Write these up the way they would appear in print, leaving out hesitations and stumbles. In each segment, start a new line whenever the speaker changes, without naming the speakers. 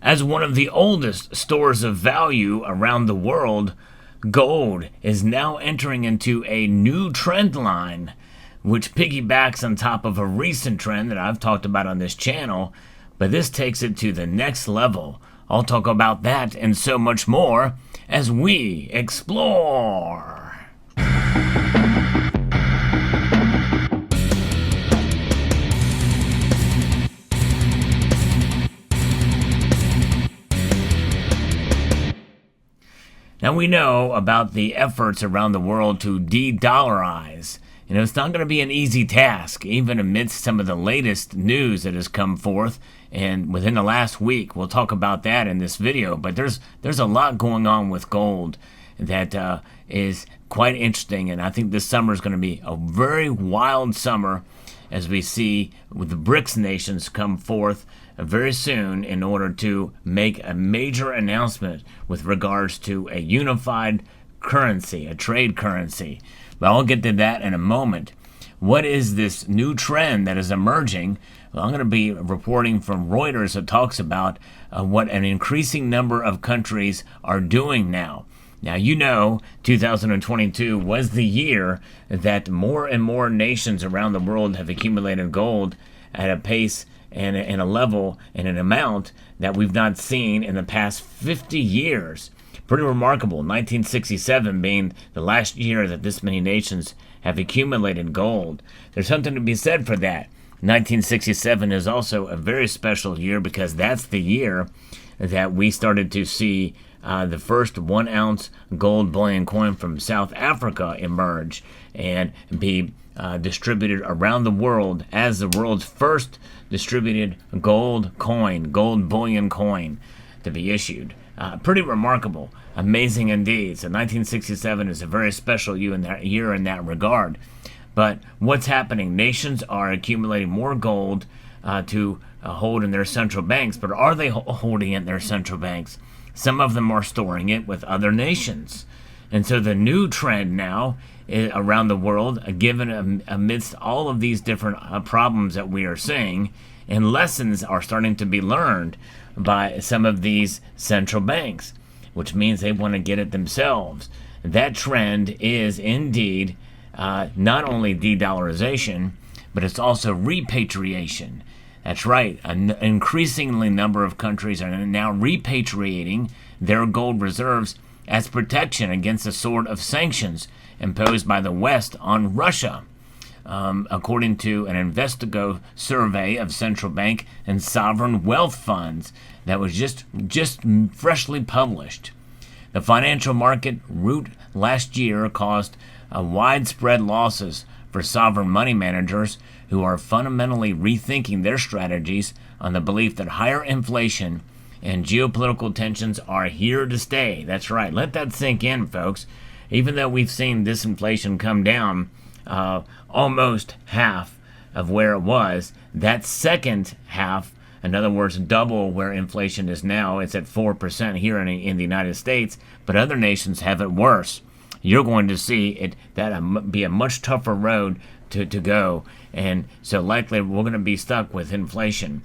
As one of the oldest stores of value around the world, gold is now entering into a new trend line, which piggybacks on top of a recent trend that I've talked about on this channel, but this takes it to the next level. I'll talk about that and so much more as we explore. Now we know about the efforts around the world to de-dollarize. It's not going to be an easy task, even amidst some of the latest news that has come forth. And within the last week, we'll talk about that in this video. But there's a lot going on with gold that is quite interesting. And I think this summer is going to be a very wild summer as we see with the BRICS nations come forth very soon in order to make a major announcement with regards to a unified currency, a trade currency. But I'll get to that in a moment. What is this new trend that is emerging? Well, I'm going to be reporting from Reuters that talks about what an increasing number of countries are doing now. Now, 2022 was the year that more and more nations around the world have accumulated gold at a pace and a level and an amount that we've not seen in the past 50 years. Pretty remarkable. 1967 being the last year that this many nations have accumulated gold. There's something to be said for that. 1967 is also a very special year because that's the year that we started to see the first 1 ounce gold bullion coin from South Africa emerge and be distributed around the world as the world's first distributed gold bullion coin to be issued. Pretty remarkable, amazing indeed. So 1967 is a very special year in that regard. But what's happening? Nations are accumulating more gold to hold in their central banks, but are they holding it in their central banks? Some of them are storing it with other nations. And so the new trend now around the world, given amidst all of these different problems that we are seeing, and lessons are starting to be learned by some of these central banks, which means they want to get it themselves. That trend is indeed not only de-dollarization, but it's also repatriation. That's right. An increasingly number of countries are now repatriating their gold reserves as protection against the sort of sanctions imposed by the West on Russia. According to an Investigo survey of central bank and sovereign wealth funds that was just freshly published. The financial market rout last year caused widespread losses for sovereign money managers who are fundamentally rethinking their strategies on the belief that higher inflation and geopolitical tensions are here to stay. That's right. Let that sink in, folks. Even though we've seen disinflation come down almost half of where it was, that second half, in other words, double where inflation is now, it's at 4% here in the United States, but other nations have it worse. You're going to see that be a much tougher road to go, and so likely we're going to be stuck with inflation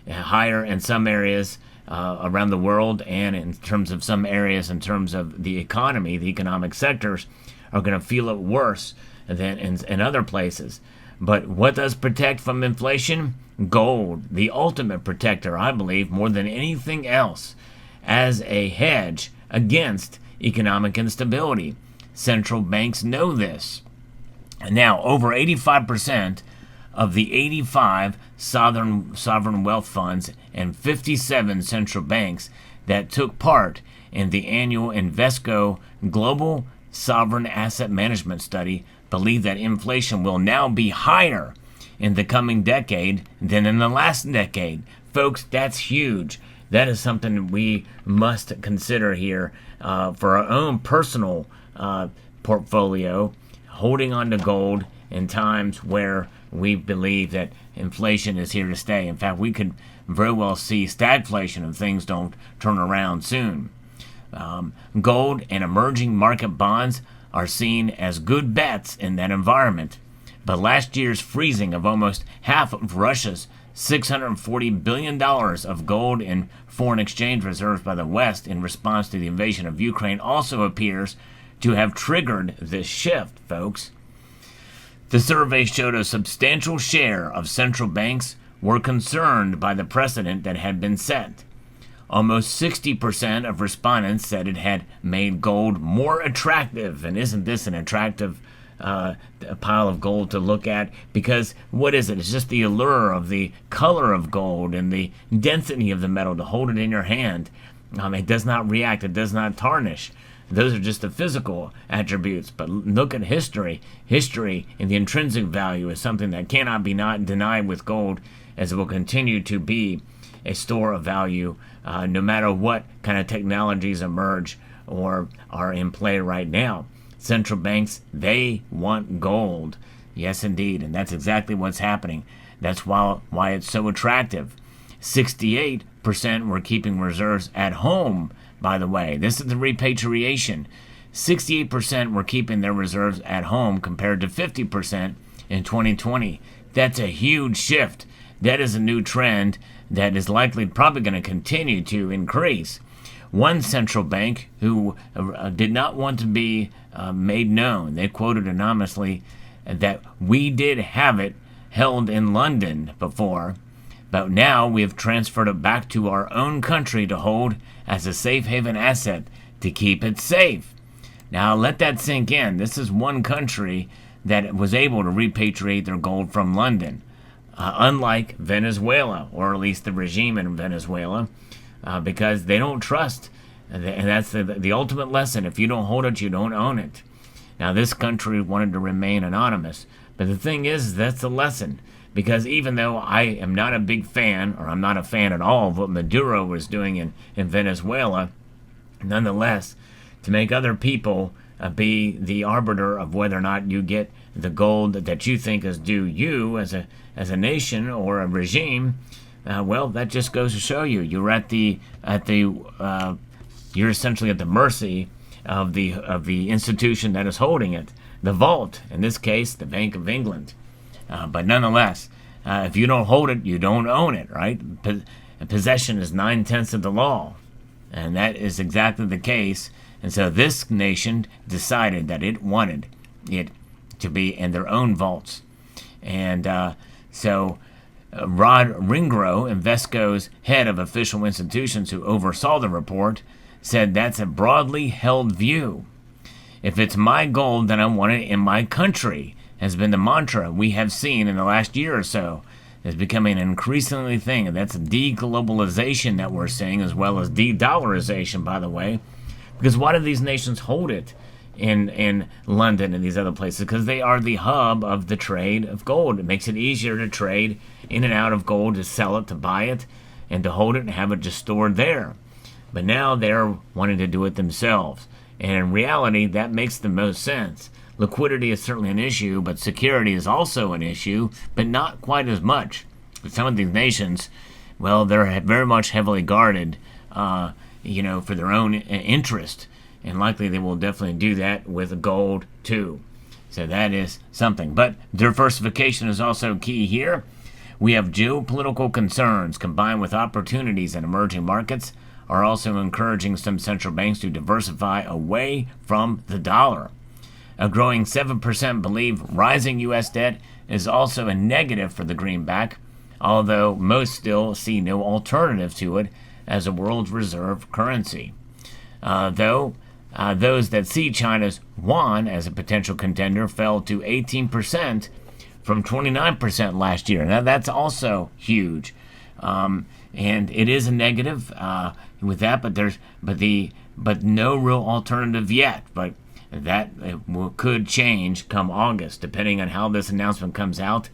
higher in some areas around the world, and in terms of some areas, in terms of the economy, the economic sectors are going to feel it worse than in other places. But what does protect from inflation? Gold, the ultimate protector, I believe, more than anything else, as a hedge against economic instability. Central banks know this. Now, over 85% of the 85 sovereign wealth funds and 57 central banks that took part in the annual Invesco Global Sovereign Asset Management Study believe that inflation will now be higher in the coming decade than in the last decade. Folks, that's huge. That is something we must consider here for our own personal portfolio, holding on to gold in times where we believe that inflation is here to stay. In fact, we could very well see stagflation if things don't turn around soon. Gold and emerging market bonds are seen as good bets in that environment. But last year's freezing of almost half of Russia's $640 billion of gold and foreign exchange reserves by the West in response to the invasion of Ukraine also appears to have triggered this shift, folks. The survey showed a substantial share of central banks were concerned by the precedent that had been set. Almost 60% of respondents said it had made gold more attractive. And isn't this an attractive pile of gold to look at? Because what is it? It's just the allure of the color of gold and the density of the metal to hold it in your hand. It does not react. It does not tarnish. Those are just the physical attributes. But look at history. History and the intrinsic value is something that cannot be not denied with gold, as it will continue to be a store of value no matter what kind of technologies emerge or are in play right now. Central banks, they want gold. Yes, indeed. And that's exactly what's happening. That's why it's so attractive. 68% were keeping reserves at home, by the way. This is the repatriation. 68% were keeping their reserves at home compared to 50% in 2020. That's a huge shift. That is a new trend that is likely probably going to continue to increase. One central bank who did not want to be made known, they quoted anonymously that we did have it held in London before, but now we have transferred it back to our own country to hold as a safe haven asset to keep it safe. Now let that sink in. This is one country that was able to repatriate their gold from London. Unlike Venezuela, or at least the regime in Venezuela, because they don't trust. And that's the ultimate lesson. If you don't hold it, you don't own it. Now, this country wanted to remain anonymous. But the thing is, that's the lesson. Because even though I am not a big fan, or I'm not a fan at all of what Maduro was doing in Venezuela, nonetheless, to make other people be the arbiter of whether or not you get the gold that you think is due you as a nation or a regime, well, that just goes to show you you're you're essentially at the mercy of the institution that is holding it, the vault. In this case, the Bank of England. But nonetheless, if you don't hold it, you don't own it, right? Possession is 9/10 of the law, and that is exactly the case. And so this nation decided that it wanted it to be in their own vaults. And so Rod Ringro, Invesco's head of official institutions who oversaw the report, said that's a broadly held view. If it's my gold, then I want it in my country, has been the mantra we have seen in the last year or so. It's becoming an increasingly thing, and that's de-globalization that we're seeing, as well as de-dollarization, by the way. Because why do these nations hold it in London and these other places? Because they are the hub of the trade of gold. It makes it easier to trade in and out of gold, to sell it, to buy it, and to hold it and have it just stored there. But now they're wanting to do it themselves. And in reality, that makes the most sense. Liquidity is certainly an issue, but security is also an issue, but not quite as much. Some of these nations, well, they're very much heavily guarded, for their own interest. And likely they will definitely do that with gold, too. So that is something. But diversification is also key here. We have geopolitical concerns combined with opportunities in emerging markets are also encouraging some central banks to diversify away from the dollar. A growing 7% believe rising U.S. debt is also a negative for the greenback, although most still see no alternative to it as a world reserve currency. Though those that see China's yuan as a potential contender fell to 18% from 29% last year. Now that's also huge, and it is a negative with that. But no real alternative yet. But that could change come August, depending on how this announcement comes out.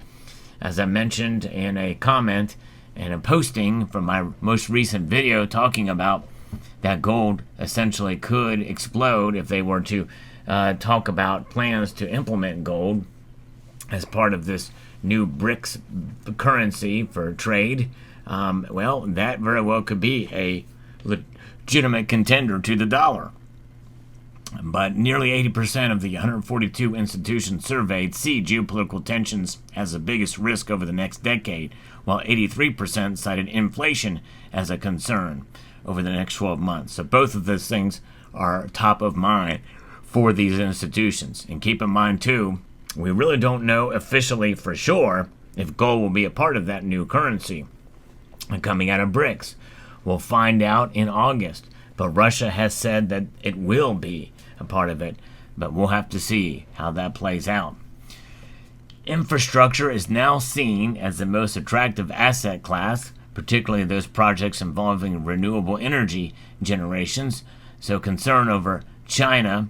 As I mentioned in a comment and a posting from my most recent video talking about that gold essentially could explode if they were to talk about plans to implement gold as part of this new BRICS currency for trade. Well, that very well could be a legitimate contender to the dollar. But nearly 80% of the 142 institutions surveyed see geopolitical tensions as the biggest risk over the next decade, while 83% cited inflation as a concern over the next 12 months. So both of those things are top of mind for these institutions. And keep in mind, too, we really don't know officially for sure if gold will be a part of that new currency coming out of BRICS. We'll find out in August. But Russia has said that it will be a part of it. But we'll have to see how that plays out. Infrastructure is now seen as the most attractive asset class, particularly those projects involving renewable energy generations. So concern over China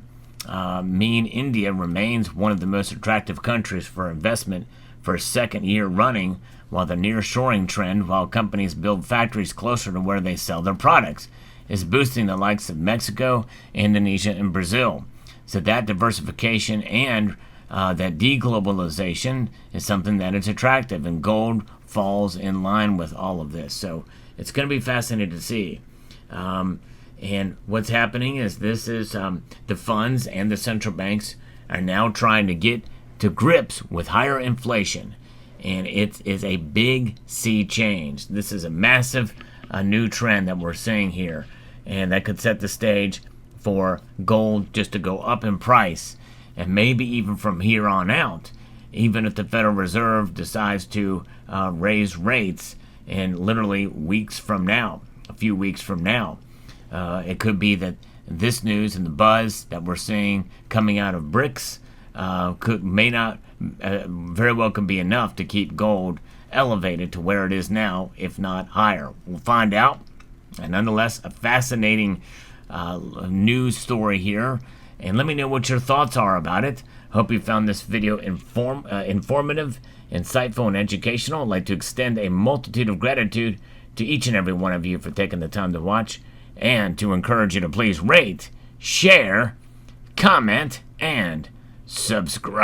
mean India remains one of the most attractive countries for investment for a second year running, while the nearshoring trend, while companies build factories closer to where they sell their products, is boosting the likes of Mexico, Indonesia, and Brazil. So that diversification and that deglobalization is something that is attractive, and gold falls in line with all of this. So it's going to be fascinating to see. And what's happening is the funds and the central banks are now trying to get to grips with higher inflation. And it is a big sea change. This is a massive new trend that we're seeing here. And that could set the stage for gold just to go up in price. And maybe even from here on out, even if the Federal Reserve decides to raise rates in literally weeks from now, a few weeks from now. It could be that this news and the buzz that we're seeing coming out of BRICS very well could be enough to keep gold elevated to where it is now, if not higher. We'll find out. And nonetheless, a fascinating news story here. And let me know what your thoughts are about it. Hope you found this video informative, insightful, and educational. I'd like to extend a multitude of gratitude to each and every one of you for taking the time to watch, and to encourage you to please rate, share, comment, and subscribe.